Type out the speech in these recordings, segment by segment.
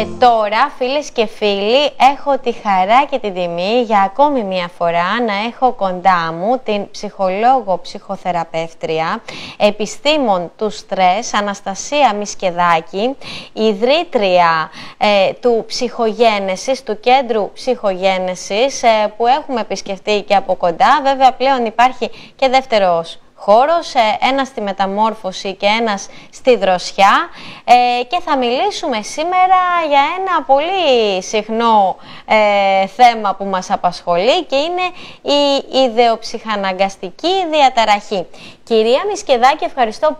Τώρα, φίλες και φίλοι, έχω τη χαρά και την τιμή για ακόμη μία φορά να έχω κοντά μου την ψυχολόγο ψυχοθεραπεύτρια, επιστήμον του στρες, Αναστασία Μισκεδάκη, ιδρύτρια του Ψυχογένεσης, του Κέντρου Ψυχογένεσης, που έχουμε επισκεφτεί και από κοντά. Βέβαια, πλέον υπάρχει και δεύτερος χώρος, ένας στη μεταμόρφωση και ένας στη δροσιά, και θα μιλήσουμε σήμερα για ένα πολύ συχνό θέμα που μας απασχολεί και είναι η ιδεοψυχαναγκαστική διαταραχή. Κυρία Μισκεδάκη, ευχαριστώ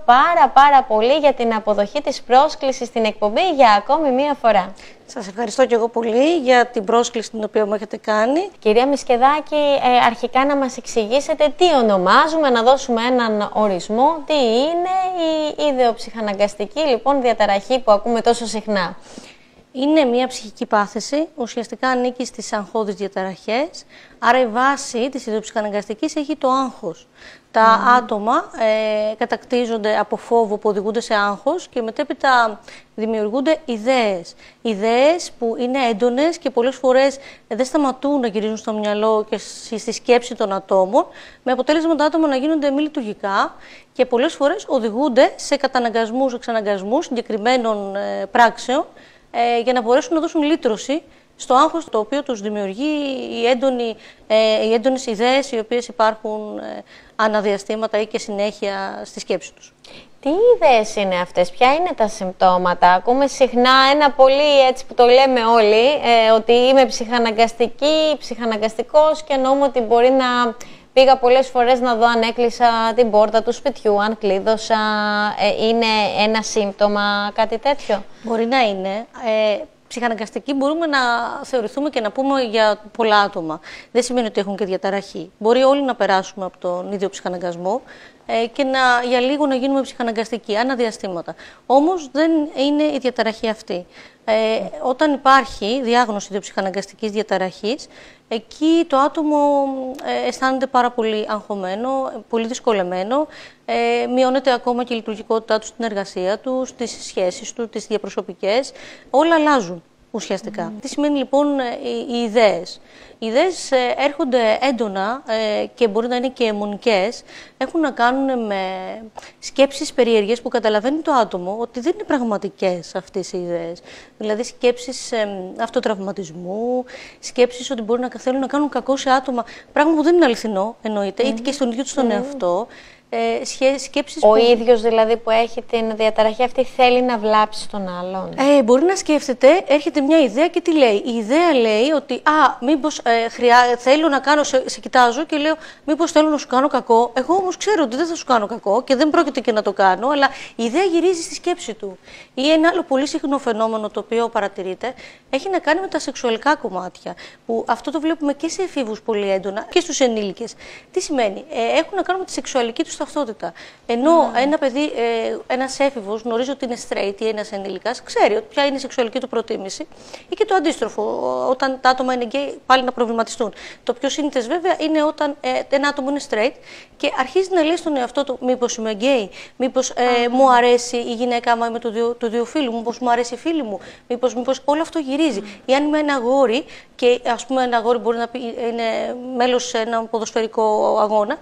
πάρα πολύ για την αποδοχή της πρόσκλησης στην εκπομπή για ακόμη μία φορά. Σας ευχαριστώ και εγώ πολύ για την πρόσκληση την οποία μου έχετε κάνει. Κυρία Μισκεδάκη, αρχικά να μας εξηγήσετε τι ονομάζουμε, να δώσουμε έναν ορισμό, τι είναι η ιδεοψυχαναγκαστική λοιπόν διαταραχή που ακούμε τόσο συχνά. Είναι μια ψυχική πάθηση, ουσιαστικά ανήκει στις αγχώδεις διαταραχές, άρα η βάση της ιδεοψυχαναγκαστικής έχει το άγχος. Τα άτομα κατακτίζονται από φόβο που οδηγούνται σε άγχος και μετέπειτα δημιουργούνται ιδέες. Ιδέες που είναι έντονες και πολλές φορές δεν σταματούν να γυρίζουν στο μυαλό και στη σκέψη των ατόμων, με αποτέλεσμα τα άτομα να γίνονται μη λειτουργικά και πολλές φορές οδηγούνται σε καταναγκασμούς, εξαναγκασμούς συγκεκριμένων πράξεων, για να μπορέσουν να δώσουν λύτρωση στο άγχος το οποίο τους δημιουργεί οι έντονες ιδέες οι οποίες υπάρχουν αναδιαστήματα ή και συνέχεια στη σκέψη τους. Τι ιδέες είναι αυτές, ποια είναι τα συμπτώματα? Ακούμε συχνά ένα πολύ έτσι που το λέμε όλοι, ότι είμαι ψυχαναγκαστική, ψυχαναγκαστικός, και εννοούμε ότι μπορεί να πήγα πολλές φορές να δω αν έκλεισα την πόρτα του σπιτιού, αν κλείδωσα. Είναι ένα σύμπτωμα κάτι τέτοιο? Μπορεί να είναι. Ψυχαναγκαστικοί μπορούμε να θεωρηθούμε και να πούμε για πολλά άτομα. Δεν σημαίνει ότι έχουν και διαταραχή. Μπορεί όλοι να περάσουμε από τον ίδιο ψυχαναγκασμό και για λίγο να γίνουμε ψυχαναγκαστικοί, αναδιαστήματα. Όμως δεν είναι η διαταραχή αυτή. Όταν υπάρχει διάγνωση ιδιοψυχαναγκαστικής διαταραχής, εκεί το άτομο αισθάνεται πάρα πολύ αγχωμένο, πολύ δυσκολεμένο, μειώνεται ακόμα και η λειτουργικότητά του στην εργασία του, στις σχέσεις του, τις διαπροσωπικές, όλα αλλάζουν ουσιαστικά. Τι σημαίνει λοιπόν οι ιδέες? Οι ιδέες έρχονται έντονα και μπορεί να είναι και αιμονικές, έχουν να κάνουν με σκέψεις περίεργες που καταλαβαίνει το άτομο ότι δεν είναι πραγματικές αυτές οι ιδέες. Δηλαδή σκέψεις αυτοτραυματισμού, σκέψεις ότι μπορεί να θέλουν να κάνουν κακό σε άτομα, πράγμα που δεν είναι αληθινό εννοείται, είτε και στον ίδιο του τον εαυτό. Σκέψεις ο ίδιος δηλαδή που έχει την διαταραχή αυτή θέλει να βλάψει τον άλλον. Μπορεί να σκέφτεται, έρχεται μια ιδέα και τι λέει? Η ιδέα λέει ότι μήπως θέλω να κάνω, σε κοιτάζω και λέω μήπως θέλω να σου κάνω κακό. Εγώ όμως ξέρω ότι δεν θα σου κάνω κακό και δεν πρόκειται και να το κάνω, αλλά η ιδέα γυρίζει στη σκέψη του. Ή ένα άλλο πολύ συχνό φαινόμενο το οποίο παρατηρείται έχει να κάνει με τα σεξουαλικά κομμάτια. Που αυτό το βλέπουμε και σε εφήβους πολύ έντονα και στους ενήλικες. Τι σημαίνει? Έχουν να κάνουν με τη σεξουαλική του ταυτότητα. Ενώ ένα παιδί, ένας έφηβος γνωρίζει ότι είναι straight ή ένας ενήλικας, ξέρει ποια είναι η σεξουαλική του προτίμηση, ή και το αντίστροφο, όταν τα άτομα είναι gay, πάλι να προβληματιστούν. Το πιο σύνηθες βέβαια είναι όταν ένα άτομο είναι straight και αρχίζει να λέει στον εαυτό του μήπως είμαι gay, μήπως μου αρέσει η γυναίκα άμα είμαι του δύο φίλου μου, μήπως μου αρέσει η φίλη μου, μήπως όλο αυτό γυρίζει. Ή αν είμαι ένα αγόρι και ας πούμε ένα αγόρι μπορεί να είναι μέλος σε ένα ποδοσφαιρικό αγώνα,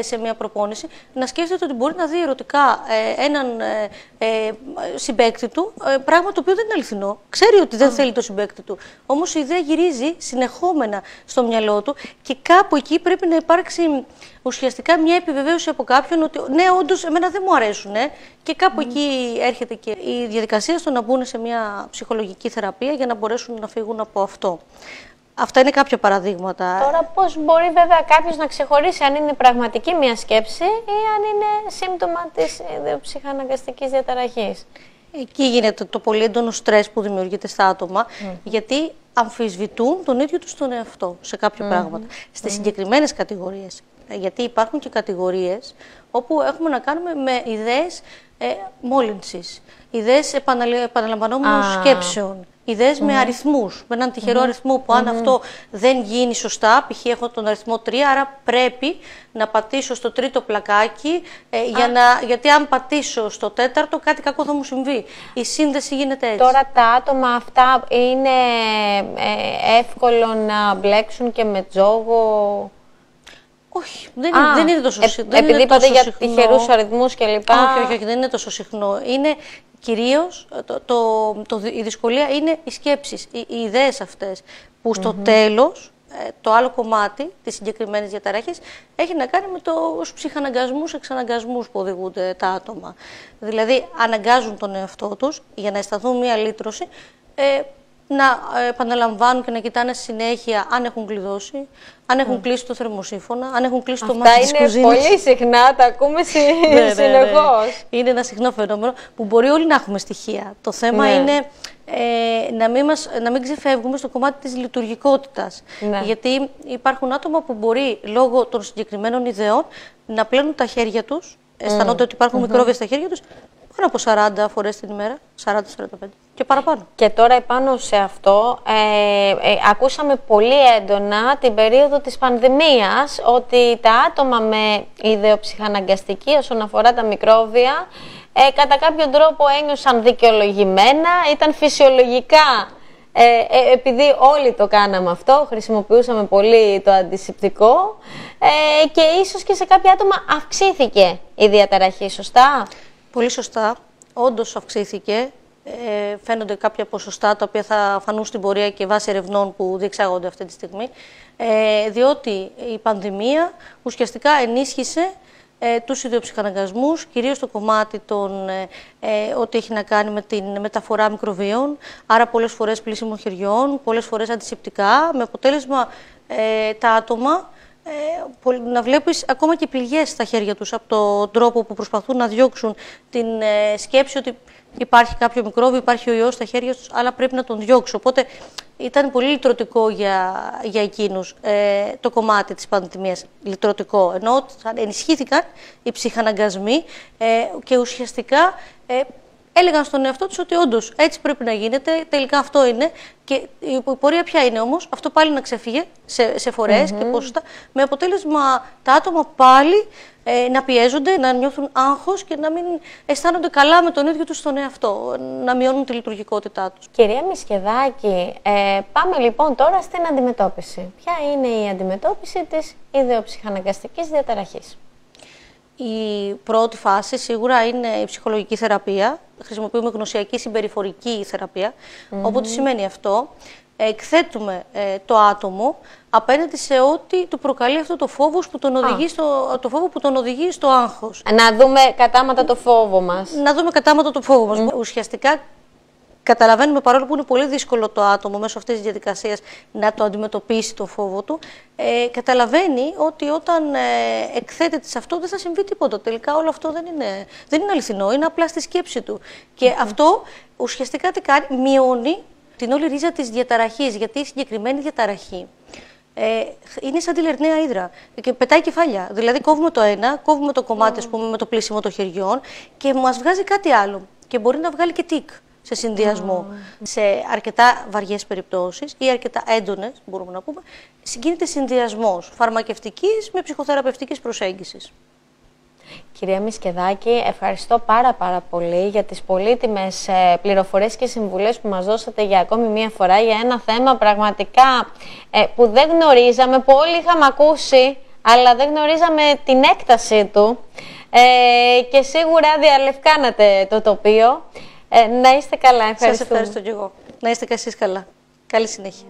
σε μια προπόνηση, να σκέφτεται ότι μπορεί να δει ερωτικά έναν συμπαίκτη του, πράγμα το οποίο δεν είναι αληθινό. Ξέρει ότι δεν θέλει το συμπαίκτη του. Όμως η ιδέα γυρίζει συνεχόμενα στο μυαλό του και κάπου εκεί πρέπει να υπάρξει ουσιαστικά μια επιβεβαίωση από κάποιον ότι ναι, όντως εμένα δεν μου αρέσουν. Και κάπου εκεί έρχεται και η διαδικασία στο να μπουν σε μια ψυχολογική θεραπεία για να μπορέσουν να φύγουν από αυτό. Αυτά είναι κάποια παραδείγματα. Τώρα πώς μπορεί βέβαια κάποιος να ξεχωρίσει αν είναι πραγματική μια σκέψη ή αν είναι σύμπτωμα της ψυχαναγκαστικής διαταραχής? Εκεί γίνεται το πολύ έντονο στρες που δημιουργείται στα άτομα, γιατί αμφισβητούν τον ίδιο τους τον εαυτό σε κάποια πράγματα. Στις συγκεκριμένες κατηγορίες. Γιατί υπάρχουν και κατηγορίες όπου έχουμε να κάνουμε με ιδέες μόλυνσης, ιδέες επαναλαμβανόμενων σκέψεων. ιδέες με αριθμούς, με έναν τυχερό αριθμό που αν αυτό δεν γίνει σωστά, π.χ. έχω τον αριθμό 3, άρα πρέπει να πατήσω στο τρίτο πλακάκι, γιατί αν πατήσω στο τέταρτο κάτι κακό θα μου συμβεί. Η σύνδεση γίνεται έτσι. Τώρα τα άτομα αυτά είναι εύκολο να μπλέξουν και με τζόγο? Όχι, δεν είναι τόσο συχνό. Επειδή είπατε για τυχερούς αριθμούς κλπ. Όχι, δεν είναι τόσο συχνό. Είναι κυρίως, η δυσκολία είναι οι σκέψεις, οι ιδέες αυτές, που στο τέλος, το άλλο κομμάτι της συγκεκριμένης διαταράχης έχει να κάνει με τους ψυχαναγκασμούς, εξαναγκασμούς που οδηγούνται τα άτομα. Δηλαδή, αναγκάζουν τον εαυτό τους για να αισθανθούν μία λύτρωση, να επαναλαμβάνουν και να κοιτάνε συνέχεια αν έχουν κλειδώσει, αν έχουν κλείσει το θερμοσύφωνα, αν έχουν κλείσει το μάτι της κουζίνας. Είναι πολύ συχνά, τα ακούμε συνεχώς. Είναι ένα συχνό φαινόμενο που μπορεί όλοι να έχουμε στοιχεία. Το θέμα είναι να μην ξεφεύγουμε στο κομμάτι της λειτουργικότητας. Γιατί υπάρχουν άτομα που μπορεί λόγω των συγκεκριμένων ιδεών να πλένουν τα χέρια τους, αισθανόνται ότι υπάρχουν μικρόβια στα χέρια τους, πάνω από 40 φορές την ημέρα, 40-45 και παραπάνω. Και τώρα επάνω σε αυτό, ακούσαμε πολύ έντονα την περίοδο της πανδημίας ότι τα άτομα με ιδεοψυχαναγκαστική όσον αφορά τα μικρόβια κατά κάποιον τρόπο ένιωσαν δικαιολογημένα, ήταν φυσιολογικά. Επειδή όλοι το κάναμε αυτό, χρησιμοποιούσαμε πολύ το αντισηπτικό και ίσως και σε κάποια άτομα αυξήθηκε η διαταραχή, σωστά? Πολύ σωστά. Όντως αυξήθηκε. Φαίνονται κάποια ποσοστά τα οποία θα φανούν στην πορεία και βάσει ερευνών που διεξάγονται αυτή τη στιγμή. Διότι η πανδημία ουσιαστικά ενίσχυσε τους ιδεοψυχαναγκασμούς, κυρίως το κομμάτι ό,τι έχει να κάνει με την μεταφορά μικροβίων, άρα πολλές φορές πλύσιμο χεριών, πολλές φορές αντισηπτικά, με αποτέλεσμα τα άτομα να βλέπεις ακόμα και πληγές στα χέρια τους από τον τρόπο που προσπαθούν να διώξουν την σκέψη ότι υπάρχει κάποιο μικρόβιο, υπάρχει ο ιός στα χέρια τους, αλλά πρέπει να τον διώξω. Οπότε ήταν πολύ λυτρωτικό για εκείνους το κομμάτι της πανδημίας, λυτρωτικό, ενώ ενισχύθηκαν οι ψυχαναγκασμοί και ουσιαστικά έλεγαν στον εαυτό τους ότι όντως έτσι πρέπει να γίνεται, τελικά αυτό είναι. Και η πορεία ποια είναι όμως, αυτό πάλι να ξεφύγε σε φορές και ποσοστά, με αποτέλεσμα τα άτομα πάλι να πιέζονται, να νιώθουν άγχος και να μην αισθάνονται καλά με τον ίδιο τους τον εαυτό, να μειώνουν τη λειτουργικότητά τους. Κυρία Μισκεδάκη, πάμε λοιπόν τώρα στην αντιμετώπιση. Ποια είναι η αντιμετώπιση της ιδεοψυχαναγκαστικής διαταραχής? Η πρώτη φάση σίγουρα είναι η ψυχολογική θεραπεία. Χρησιμοποιούμε γνωσιακή συμπεριφορική θεραπεία. Οπότε σημαίνει αυτό, εκθέτουμε το άτομο απέναντι σε ό,τι του προκαλεί αυτό το φόβο που τον οδηγεί στο άγχος. Να δούμε κατάματα το φόβο μας. Να δούμε κατάματα το φόβο μας. Ουσιαστικά καταλαβαίνουμε, παρόλο που είναι πολύ δύσκολο το άτομο μέσω αυτής της διαδικασίας να το αντιμετωπίσει το φόβο του, καταλαβαίνει ότι όταν εκθέτεται σε αυτό δεν θα συμβεί τίποτα. Τελικά όλο αυτό δεν είναι αληθινό, είναι απλά στη σκέψη του. Και αυτό ουσιαστικά τι κάνει, μειώνει την όλη ρίζα της διαταραχής, γιατί η συγκεκριμένη διαταραχή είναι σαν τη λερναία ύδρα και πετάει κεφάλια. Δηλαδή κόβουμε το ένα, κόβουμε το κομμάτι ας πούμε, με το πλύσιμο των χεριών και μας βγάζει κάτι άλλο και μπορεί να βγάλει και τικ σε συνδυασμό. Σε αρκετά βαριές περιπτώσεις ή αρκετά έντονες, μπορούμε να πούμε, γίνεται συνδυασμός φαρμακευτικής με ψυχοθεραπευτικής προσέγγισης. Κυρία Μισκεδάκη, ευχαριστώ πάρα πολύ για τις πολύτιμες πληροφορίες και συμβουλές που μας δώσατε για ακόμη μία φορά για ένα θέμα πραγματικά που δεν γνωρίζαμε, που όλοι είχαμε ακούσει, αλλά δεν γνωρίζαμε την έκταση του και σίγουρα διαλευκάνατε το τοπίο. Να είστε καλά, ευχαριστούμε. Σας ευχαριστώ και εγώ. Να είστε και εσείς καλά. Καλή συνέχεια.